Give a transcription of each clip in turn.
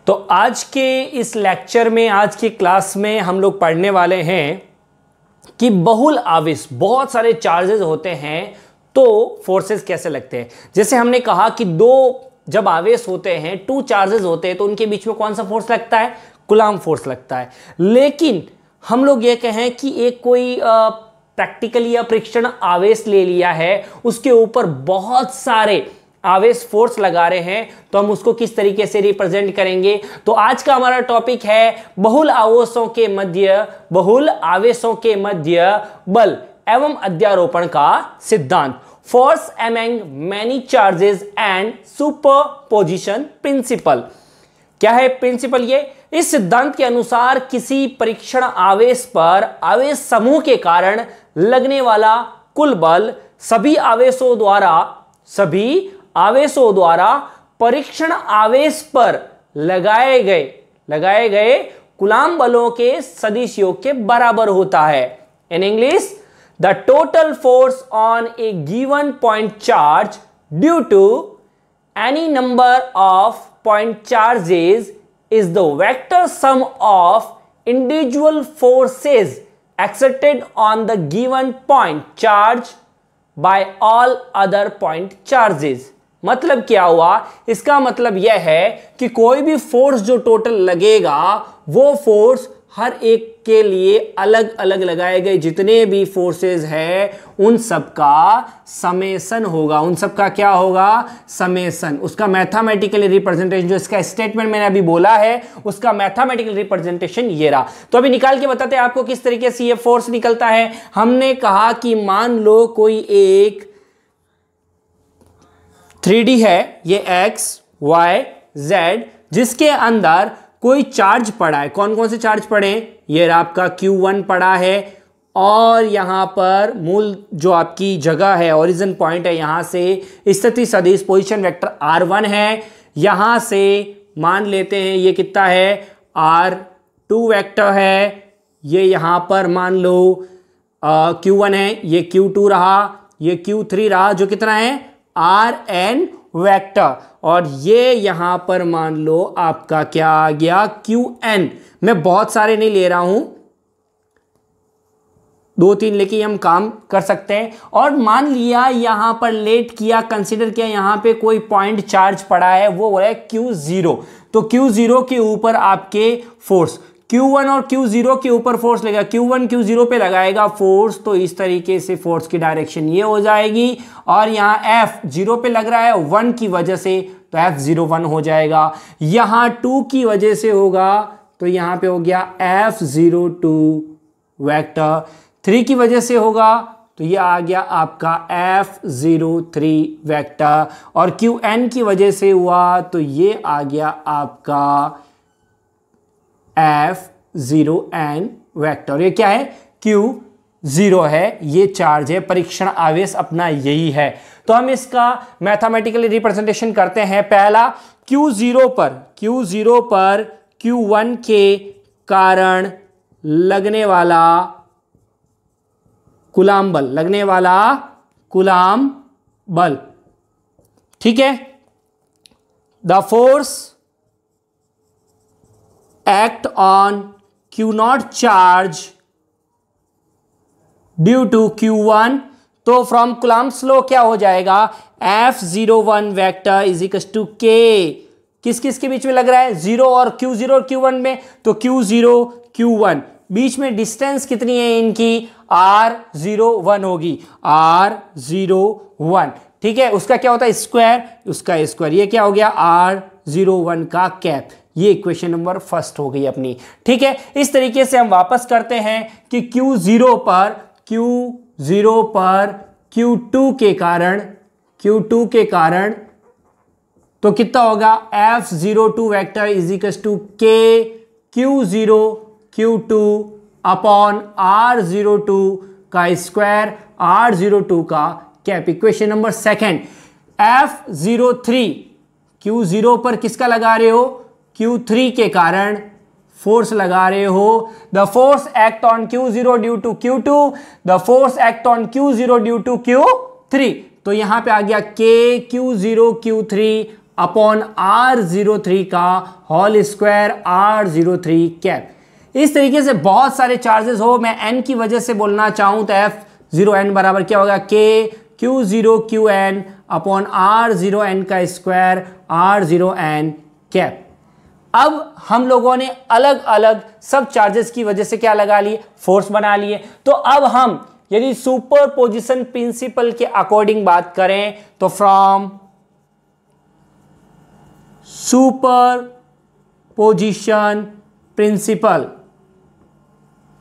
तो आज के इस लेक्चर में, आज की क्लास में हम लोग पढ़ने वाले हैं कि बहुल आवेश, बहुत सारे चार्जेस होते हैं तो फोर्सेस कैसे लगते हैं। जैसे हमने कहा कि दो जब आवेश होते हैं, टू चार्जेस होते हैं, तो उनके बीच में कौन सा फोर्स लगता है? कूलाम्ब फोर्स लगता है। लेकिन हम लोग ये कहें कि एक कोई प्रैक्टिकली या परीक्षण आवेश ले लिया है, उसके ऊपर बहुत सारे आवेश फोर्स लगा रहे हैं, तो हम उसको किस तरीके से रिप्रेजेंट करेंगे। तो आज का हमारा टॉपिक है बहुल आवेशों के मध्य बल एवं अध्यारोपण का सिद्धांत, force among many charges and superposition principle. क्या है प्रिंसिपल? ये इस सिद्धांत के अनुसार किसी परीक्षण आवेश पर आवेश समूह के कारण लगने वाला कुल बल सभी आवेशों द्वारा परीक्षण आवेश पर लगाए गए कूलाम्ब बलों के सदिश योग के बराबर होता है। In English, the total force on a given point charge due to any number of point charges is the vector sum of individual forces exerted on the given point charge by all other point charges। मतलब क्या हुआ? इसका मतलब यह है कि कोई भी फोर्स जो टोटल लगेगा, वो फोर्स हर एक के लिए अलग अलग लगाए गए जितने भी फोर्सेस हैं उन सब का समेसन होगा। उन सब का क्या होगा? समेसन। उसका मैथमेटिकल रिप्रेजेंटेशन, जो इसका स्टेटमेंट मैंने अभी बोला है, उसका मैथमेटिकल रिप्रेजेंटेशन ये रहा। तो अभी निकाल के बताते हैं आपको किस तरीके से ये फोर्स निकलता है। हमने कहा कि मान लो कोई एक 3D है, ये x, y, z, जिसके अंदर कोई चार्ज पड़ा है। कौन कौन से चार्ज पड़े? ये आपका Q1 पड़ा है, और यहां पर मूल जो आपकी जगह है, ओरिजिन पॉइंट है, यहां से स्थिति सदिश पोजीशन वेक्टर R1 है। यहां से मान लेते हैं ये कितना है? R2 वेक्टर है। ये यहां पर मान लो Q1 है, ये Q2 रहा, ये Q3 रहा, जो कितना है? Rn vector. और ये यहां पर मान लो आपका क्या आ गया? Qn। मैं बहुत सारे नहीं ले रहा हूं, 2-3 लेके हम काम कर सकते हैं। और मान लिया यहां पर लेट किया, कंसीडर किया, यहां पे कोई पॉइंट चार्ज पड़ा है, वो है Q0। तो Q0 के ऊपर आपके फोर्स, Q1 और Q0 के ऊपर फोर्स लगेगा। Q1 Q0 पे लगाएगा फोर्स, तो इस तरीके से फोर्स की डायरेक्शन ये हो जाएगी। और यहाँ F 0 पे लग रहा है 1 की वजह से, तो F0 1 हो जाएगा। यहाँ 2 की वजह से होगा, तो यहाँ पे हो गया F0 2 वेक्टर। 3 की वजह से होगा, तो ये आ गया आपका F0 3 वेक्टर। और Qn की वजह से हुआ, तो ये आ गया आपका F0n वेक्टर। ये क्या है? Q0 है, ये चार्ज है, परीक्षण आवेश अपना यही है। तो हम इसका मैथमेटिकली रिप्रेजेंटेशन करते हैं। पहला, Q0 पर Q1 के कारण लगने वाला कूलाम्ब बल, ठीक है। The force act on Q0 charge due to Q1। तो फ्रॉम कूलाम्ब्स लॉ क्या हो जाएगा? F01 vector is equal to K। किस किस के बीच में लग रहा है? 0 और Q0 और Q1 में, तो Q0 Q1 बीच में डिस्टेंस कितनी है इनकी? R01 होगी, R01, ठीक है। उसका क्या होता है? स्क्वायर, उसका स्क्वायर। ये क्या हो गया? R01 का कैप। ये इक्वेशन नंबर फर्स्ट हो गई अपनी, ठीक है। इस तरीके से हम वापस करते हैं कि Q0 पर Q2 के कारण तो कितना होगा? F02 vector is equal to K Q0 Q2 upon R02 का स्क्वायर, R02 का cap. Equation number second, F03 Q0 पर किसका लगा रहे हो? Q3 के कारण फोर्स लगा रहे हो। The force act on Q0 due to Q2, the force act on Q0 due to Q3। तो यहां पे आ गया K Q0 Q3 upon R03 का होल स्क्वायर R03 कैप। इस तरीके से बहुत सारे चार्जेस हो, मैं n की वजह से बोलना चाहूं तो F0n बराबर क्या होगा, K Q0Qn अपॉन R0n का स्क्वायर R0n कैप। अब हम लोगों ने अलग अलग सब चार्जेस की वजह से क्या लगा लिए, फोर्स बना लिए। तो अब हम यदि सुपरपोजिशन प्रिंसिपल के अकॉर्डिंग बात करें तो फ्रॉम सुपरपोजिशन प्रिंसिपल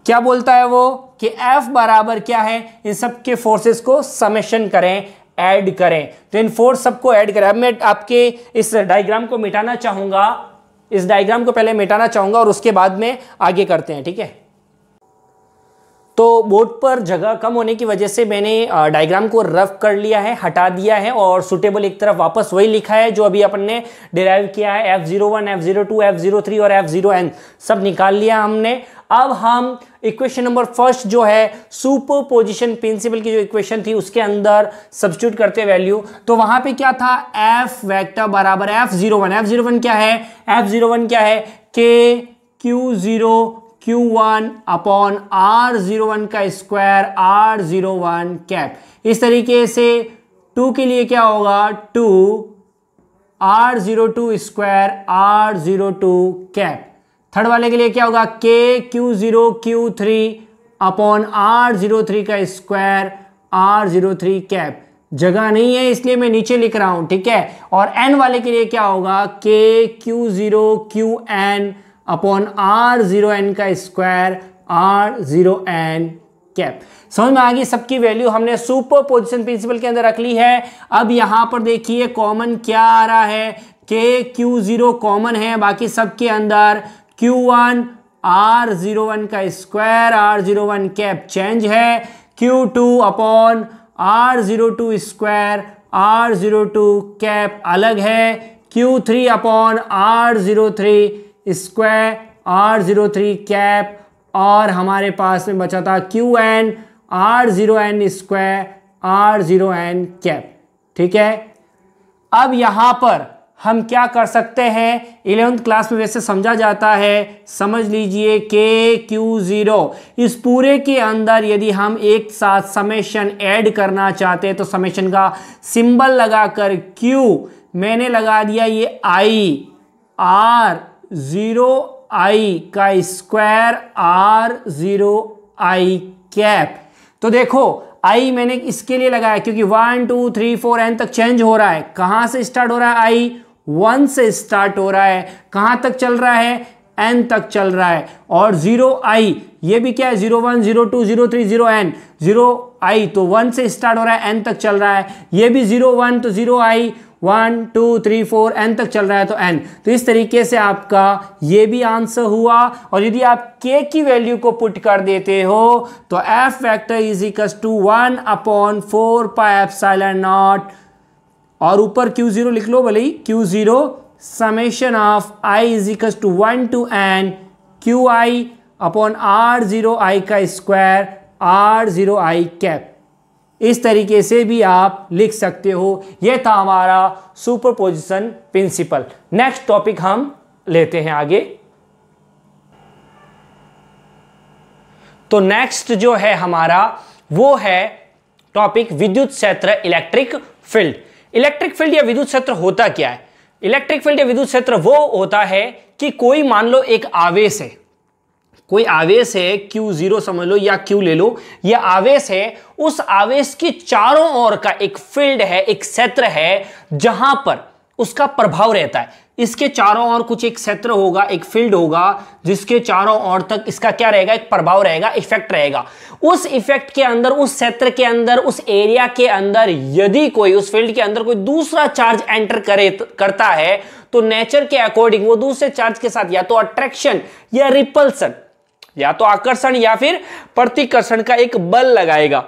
क्या बोलता है वो कि F बराबर क्या है, इन सब के फोर्सेस को समेशन करें, ऐड करें। तो इन फोर्स सबको ऐड करें। अब मैं आपके इस डायग्राम को मिटाना चाहूंगा, इस डायग्राम को पहले मिटाना चाहूंगा और उसके बाद में आगे करते हैं, ठीक है। तो बोर्ड पर जगह कम होने की वजह से मैंने डायग्राम को रफ कर लिया है, हटा दिया है और सुटेबल एक तरफ वापस वही लिखा है जो अभी अपन ने डिराइव किया है। F01, F02, F03 और F0n सब निकाल लिया हमने। अब हम इक्वेशन नंबर फर्स्ट जो है सुपरपोजिशन प्रिंसिपल की जो इक्वेशन थी उसके अंदर सब्स्टिट्यूट करते वैल्यू, तो वहां पे क्या था, F वेक्टर बराबर F01। F01 क्या है, F01 क्या है, K Q0Q1 अपॉन R01 का स्क्वायर R01 कैप। इस तरीके से 2 के लिए क्या होगा, 2 R02 square R02 cap. Third वाले के लिए क्या होगा, K Q0Q3 अपॉन R03 का स्क्वायर R03 कैप। जगह नहीं है इसलिए मैं नीचे लिख रहा हूं, ठीक है। और n वाले के लिए क्या होगा, K Q0Qn अपॉन R0n का स्क्वायर R0n कैप। समझ में आ गई, सबकी वैल्यू हमने सुपरपोजिशन प्रिंसिपल के अंदर रख ली है। अब यहां पर देखिए कॉमन क्या आ रहा है, K Q0 कॉमन है, बाकी सबके अंदर Q1 R01 का स्क्वायर R01 कैप चेंज है, Q2 upon R02 square R02 cap अलग है, Q3 upon R03 square R03 cap, और हमारे पास में बचा था Qn R0n square R0n cap, ठीक है। अब यहां पर हम क्या कर सकते हैं, 11th क्लास में वैसे समझा जाता है, समझ लीजिए K Q0 इस पूरे के अंदर यदि हम एक साथ समेशन ऐड करना चाहते हैं तो समेशन का सिंबल लगाकर Q मैंने लगा दिया ये I R0I का स्क्वायर R0I कैप। तो देखो I मैंने इसके लिए लगाया क्योंकि 1 2 3 4 n तक चेंज हो रहा है। कहां से स्टार्ट हो रहा है, I 1 से स्टार्ट हो रहा है, कहां तक चल रहा है, n तक चल रहा है। और 0I ये भी क्या है, 01 02 03 0n 0I तो 1 से स्टार्ट हो रहा है, n तक चल रहा है। ये भी 01 तो 0I 1 2 3 4 n तक चल रहा है तो n। तो इस तरीके से आपका ये भी आंसर हुआ। और यदि आप k की वैल्यू को पुट कर देते हो तो f vector is equal to 1 upon 4 pi epsilon naught, और ऊपर Q0 लिख लो भले ही, Q0 summation of i is equal to 1 to n QI upon R0I का स्क्वायर R0I कैप। इस तरीके से भी आप लिख सकते हो। यह था हमारा सुपरपोजिशन प्रिंसिपल। नेक्स्ट टॉपिक हम लेते हैं आगे। तो नेक्स्ट जो है हमारा वो है टॉपिक विद्युत क्षेत्र, इलेक्ट्रिक फील्ड। इलेक्ट्रिक फील्ड या विद्युत क्षेत्र होता क्या है? इलेक्ट्रिक फील्ड या विद्युत क्षेत्र वो होता है कि कोई मान लो एक आवेश है, कोई आवेश है Q0 समझ लो या Q ले लो, ये आवेश है, उस आवेश के चारों ओर का एक फील्ड है, एक क्षेत्र है जहां पर उसका प्रभाव रहता है। इसके चारों ओर कुछ एक क्षेत्र होगा, एक फील्ड होगा जिसके चारों ओर तक इसका क्या रहेगा, एक प्रभाव रहेगा, इफेक्ट रहेगा। उस इफेक्ट के अंदर, उस क्षेत्र के अंदर, उस एरिया के अंदर यदि कोई, उस फील्ड के अंदर कोई दूसरा चार्ज एंटर करता है तो नेचर के अकॉर्डिंग वो दूसरे चार्ज के साथ या तो अट्रैक्शन या रिपल्सन, या तो आकर्षण या फिर प्रतिकर्षण का एक बल लगाएगा।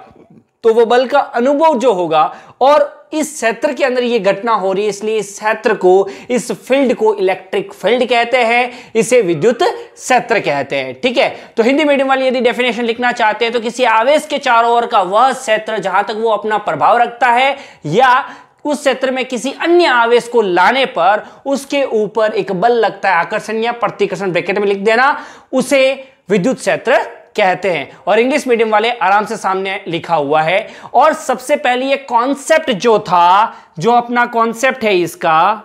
तो वो बल का अनुभव जो होगा, और इस क्षेत्र के अंदर ये घटना हो रही है, इसलिए इस क्षेत्र को, इस फील्ड को इलेक्ट्रिक फील्ड कहते हैं, इसे विद्युत क्षेत्र कहते हैं। ठीक है, तो हिंदी मीडियम वाले यदि डेफिनेशन लिखना चाहते हैं तो किसी आवेश के चारों ओर का वह क्षेत्र जहां तक वो अपना प्रभाव रखता है या उस क्षेत्र में किसी अन्य आवेश को लाने पर उसके ऊपर एक बल लगता है, आकर्षण या प्रतिकर्षण ब्रैकेट में लिख देना, उसे विद्युत क्षेत्र कहते हैं। और इंग्लिश मीडियम वाले आराम से सामने लिखा हुआ है। और सबसे पहले ये कॉन्सेप्ट जो था, जो अपना कॉन्सेप्ट है इसका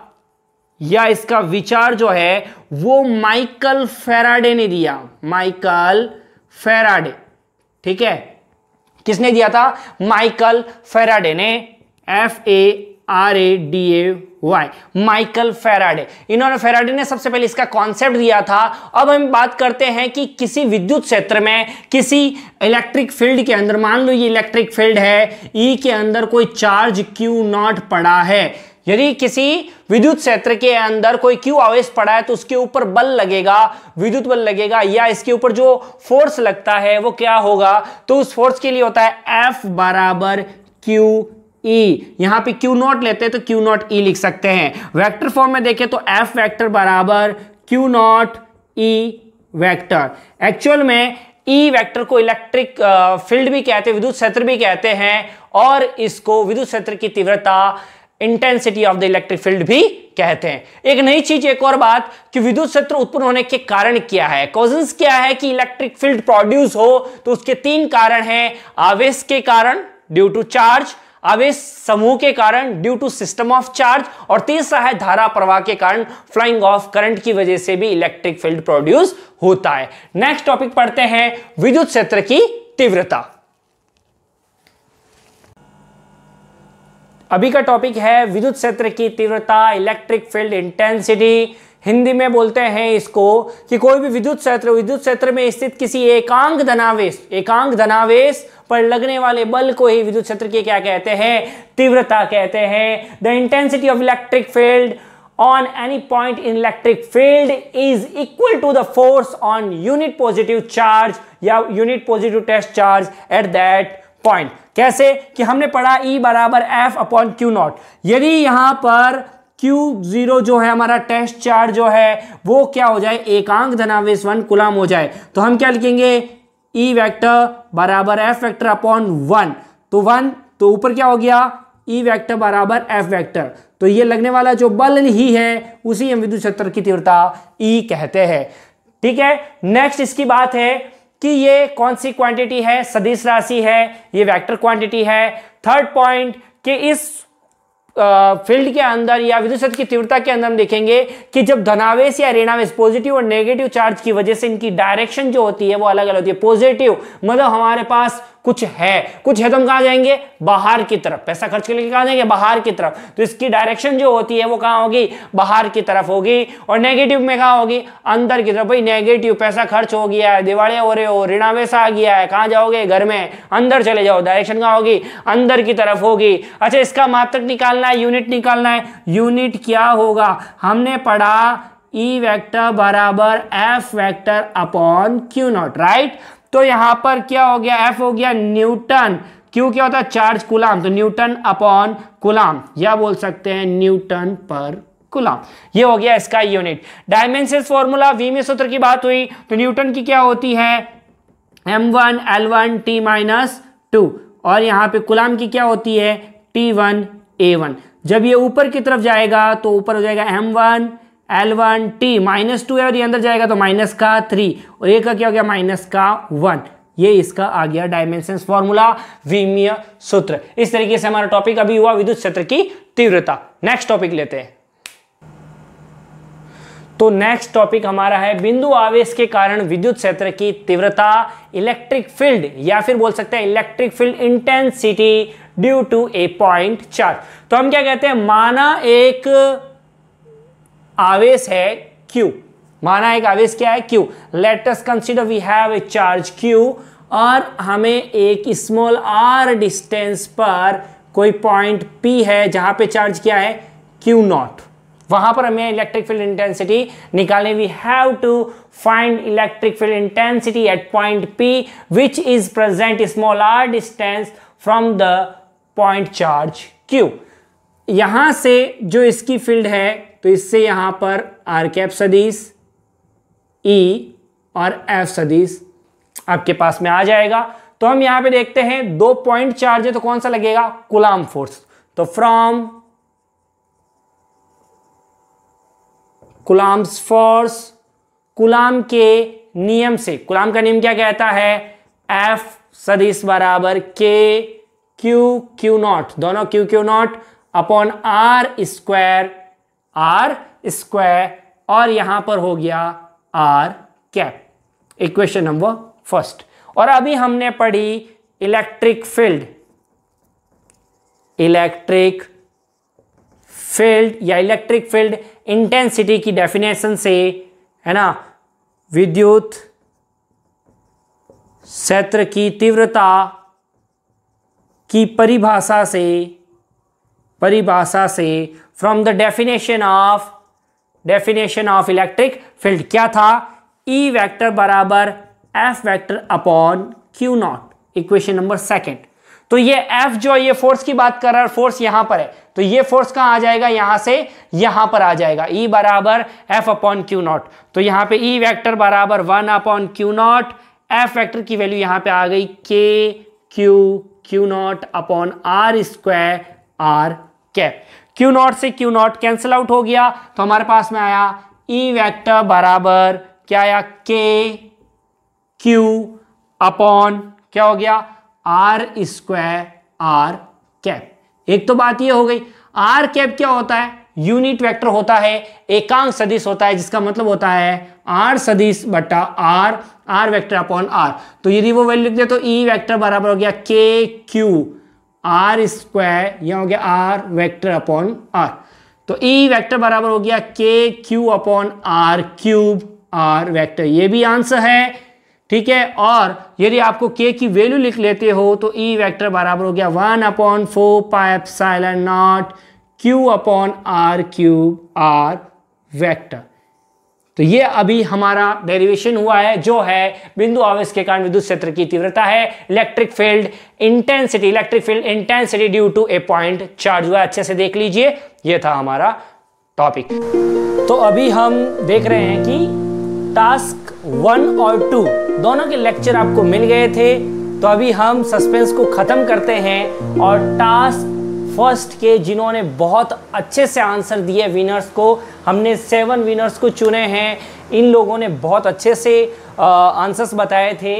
या इसका विचार जो है वो माइकल फैराडे ने दिया। माइकल फैराडे, ठीक है, किसने दिया था? माइकल फैराडे ने, FARADAY, माइकल फैराडे। इन्होंने, फैराडे ने सबसे पहले इसका कॉन्सेप्ट दिया था। अब हम बात करते हैं कि किसी विद्युत क्षेत्र में किसी इलेक्ट्रिक फील्ड के अंदर, मान लो ये इलेक्ट्रिक फील्ड है, E के अंदर कोई चार्ज Q0 पड़ा है। यदि किसी विद्युत क्षेत्र के अंदर कोई Q आवेश पड़ा है तो उसके ऊपर बल लगेगा, विद्युत बल लगेगा, या इसके ऊपर जो फोर्स लगता है वो क्या होगा? तो उस फोर्स के लिए होता है F बराबर QE। यहां पे Q0 लेते हैं तो Q0E लिख सकते हैं। वेक्टर फॉर्म में देखें तो F वेक्टर बराबर Q0E वेक्टर। एक्चुअल में E वेक्टर को इलेक्ट्रिक फील्ड भी कहते हैं, विद्युत क्षेत्र भी कहते हैं, और इसको विद्युत क्षेत्र की तीव्रता, intensity of the electric field भी कहते हैं। एक नई चीज, एक और बात कि विद्युत क्षेत्र उत्पन्न होने के कारण क्या है, कॉजेंस क्या है कि इलेक्ट्रिक फील्ड प्रोड्यूस हो, तो उसके 3 कारण हैं। आवेश के कारण, ड्यू टू चार्ज, आवेश समूह के कारण, due to system of charge, और तीसरा है धारा प्रवाह के कारण, फ्लाइंग ऑफ करंट की वजह से भी इलेक्ट्रिक फील्ड प्रोड्यूस होता है। नेक्स्ट टॉपिक पढ़ते हैं, विद्युत क्षेत्र की तीव्रता। अभी का टॉपिक है विद्युत क्षेत्र की तीव्रता, इलेक्ट्रिक फील्ड इंटेंसिटी। हिंदी में बोलते हैं इसको कि कोई भी विद्युत क्षेत्र में स्थित किसी एकांक धनावेश पर लगने वाले बल को ही विद्युत क्षेत्र की क्या कहते हैं? तीव्रता कहते हैं। The intensity of electric field on any point in electric field is equal to the force on unit positive charge या unit positive test charge at that point। कैसे? कि हमने पढ़ा E बराबर F अपॉन Q0। यदि यहां पर Q0 जो है हमारा टेस्ट चार्ज जो है वो क्या हो जाए? एकांक धनावेश 1 कूलम हो जाए, तो हम क्या लिखेंगे? E वेक्टर बराबर F वेक्टर अपॉन 1। तो 1 तो ऊपर क्या हो गया? E वेक्टर बराबर F वेक्टर। तो ये लगने वाला जो बल ही है उसी हम विद्युत क्षेत्र की तीव्रता E कहते हैं। ठीक है, नेक्स्ट इसकी बात है कि ये कौन सी क्वांटिटी है? सदिश राशि है, ये वेक्टर क्वांटिटी है। थर्ड पॉइंट कि इस फील्ड के अंदर या विद्युत क्षेत्र की तीव्रता के अंदर हम देखेंगे कि जब धनावेश या ऋणावेश, पॉजिटिव और नेगेटिव चार्ज की वजह से इनकी डायरेक्शन जो होती है वो अलग अलग होती है। पॉजिटिव मतलब हमारे पास कुछ है तो हम कहां जाएंगे? बाहर की तरफ। पैसा खर्च के लिए कहां जाएंगे? बाहर की तरफ। तो इसकी डायरेक्शन जो होती है वो कहां होगी? बाहर की तरफ होगी। और नेगेटिव में कहां होगी? अंदर की तरफ। भाई नेगेटिव, पैसा खर्च हो गया है, दिवालिया हो रहे हो, ऋणावेश आ गया है, कहां जाओगे? घर में, अंदर चले जाओ। डायरेक्शन कहां होगी? अंदर की तरफ होगी। अच्छा, इसका मात्रक निकालना है, यूनिट निकालना है। यूनिट क्या होगा? हमने पढ़ा E वेक्टर बराबर F vector upon Q0, right. तो यहां पर क्या हो गया? F हो गया न्यूटन, Q क्या होता है? चार्ज कूलम, तो न्यूटन अपॉन कूलम, या बोल सकते हैं न्यूटन पर कूलम। ये हो गया इसका यूनिट। डायमेंशन फॉर्मूला, V में सूत्र की बात हुई तो न्यूटन की क्या होती है? M1 L1 T-2, और यहां पे कूलम की क्या होती है? T1 A1। जब ये ऊपर की तरफ जाएगा तो ऊपर हो जाएगा M1 L1 T -2 है, और ये अंदर जाएगा तो -3, और ये का क्या हो गया? -1। ये इसका आ गया डायमेंशन फॉर्मूला, विमीय सूत्र। इस तरीके से हमारा टॉपिक अभी हुआ विद्युत क्षेत्र की तीव्रता। नेक्स्ट टॉपिक लेते हैं। तो नेक्स्ट टॉपिक हमारा है बिंदु आवेश के कारण विद्युत क्षेत्र की तीव्रता, इलेक्ट्रिक फील्ड, या फिर बोल सकते हैं electric field intensity due to a point charge. तो हम क्या कहते हैं? माना एक आवेश है Q, माना एक आवेश क्या है? Q। Let us consider we have a charge Q, और हमें एक स्मॉल r डिस्टेंस पर कोई पॉइंट P है जहां पे चार्ज क्या है? Q0। वहां पर हमें इलेक्ट्रिक फील्ड इंटेंसिटी निकालनी। We have to find electric field intensity at point P which is present small r distance from the point charge Q। यहां से जो इसकी फील्ड है तो इससे यहां पर r कैप सदिश, E और F सदिश आपके पास में आ जाएगा। तो हम यहां पे देखते हैं 2 पॉइंट चार्ज है तो कौन सा लगेगा? Coulomb force. तो फ्रॉम कूलम्ब्स फोर्स, कूलाम के नियम से, कूलाम का नियम क्या कहता है, F सदिश बराबर K Q नॉट, दोनों Q not upon R square और यहां पर हो गया R cap, equation number first. और अभी हमने पढ़ी इलेक्ट्रिक फील्ड या इलेक्ट्रिक फील्ड इंटेंसिटी की डेफिनेशन से, है ना, विद्युत क्षेत्र की तीव्रता की परिभाषा से from the definition of electric field क्या था, E वेक्टर बराबर F vector upon Q not, equation number second. तो ये F जो ये फोर्स की बात कर रहा है, फोर्स यहां पर है, तो ये फोर्स कहां आ जाएगा, यहां से यहां पर आ जाएगा, E बराबर F अपॉन Q नॉट। तो यहां पे E वेक्टर बराबर 1 upon Q not, F vector की वैल्यू यहां पे आ गई Q not upon R square R cap. Q not से Q नॉट कैंसिल आउट हो गया, तो हमारे पास में आया E वेक्टर बराबर क्या आया, Q अपॉन क्या हो गया, R स्क्वायर R कैप। एक तो बात ये हो गई, R कैप क्या होता है, यूनिट वेक्टर होता है, एकांक सदिश होता है, जिसका मतलब होता है R सदिश बटा R वेक्टर अपॉन R। तो यदि वो वैल्यू लिख दे तो E वेक्टर बराबर हो गया KQ R स्क्वायर, यह हो गया R वेक्टर अपॉन R। तो E वेक्टर बराबर हो गया KQ upon R cube R vector, ये भी आंसर है, ठीक है। और यदि आपको K की वैल्यू लिख लेते हो तो E वेक्टर बराबर हो गया 1 upon 4 pi epsilon not Q upon R cube R vector. तो ये अभी हमारा डेरिवेशन हुआ है, जो है बिंदु आवेश के कारण विद्युत क्षेत्र की तीव्रता है, electric field intensity due to a point charge हुआ। अच्छे से देख लीजिए, ये था हमारा टॉपिक। तो अभी हम देख रहे हैं कि टास्क 1 और 2 दोनों के लेक्चर आपको मिल गए थे, तो अभी हम सस्पेंस को खत्म करते हैं और टास्क फर्स्ट के जिन्होंने बहुत अच्छे से आंसर दिए विनर्स को, हमने 7 विनर्स को चुने हैं। इन लोगों ने बहुत अच्छे से आंसर्स बताए थे।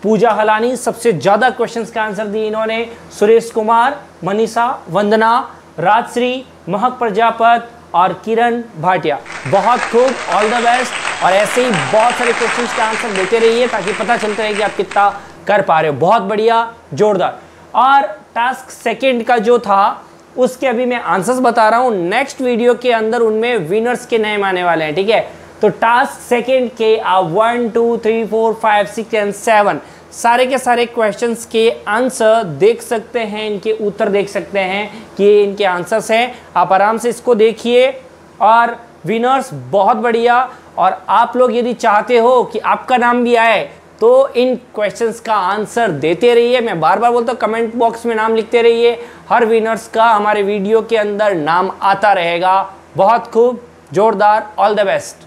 पूजा हलानी सबसे ज़्यादा क्वेश्चंस का आंसर दिए इन्होंने, सुरेश कुमार, मनीषा, वंदना, राजश्री, महक प्रजापत और किरण भाटिया। बहुत खूब, ऑल द बेस्ट। और ऐसे ही बहुत सारे क्वेश्चंस का आंसर देते रहिए ताकि पता चलता रहे कि आप कितना कर पा रहे हो। बहुत बढ़िया, जोरदार। और टास्क सेकंड का जो था उसके अभी मैं आंसर्स बता रहा हूँ, नेक्स्ट वीडियो के अंदर उनमें विनर्स के नाम आने वाले हैं, ठीक है। तो टास्क सेकंड के आप 1 2 3 4 5 6 एंड 7 सारे के सारे क्वेश्चंस के आंसर देख सकते हैं, इनके उत्तर देख सकते हैं कि ये इनके आंसर्स हैं। आप आराम से इसको देखिए। और विनर्स बहुत बढ़िया। और आप लोग यदि चाहते हो कि आपका नाम भी आए तो इन क्वेश्चंस का आंसर देते रहिए। मैं बार बार बोलता हूँ, कमेंट बॉक्स में नाम लिखते रहिए। हर विनर्स का हमारे वीडियो के अंदर नाम आता रहेगा। बहुत खूब, जोरदार, ऑल द बेस्ट।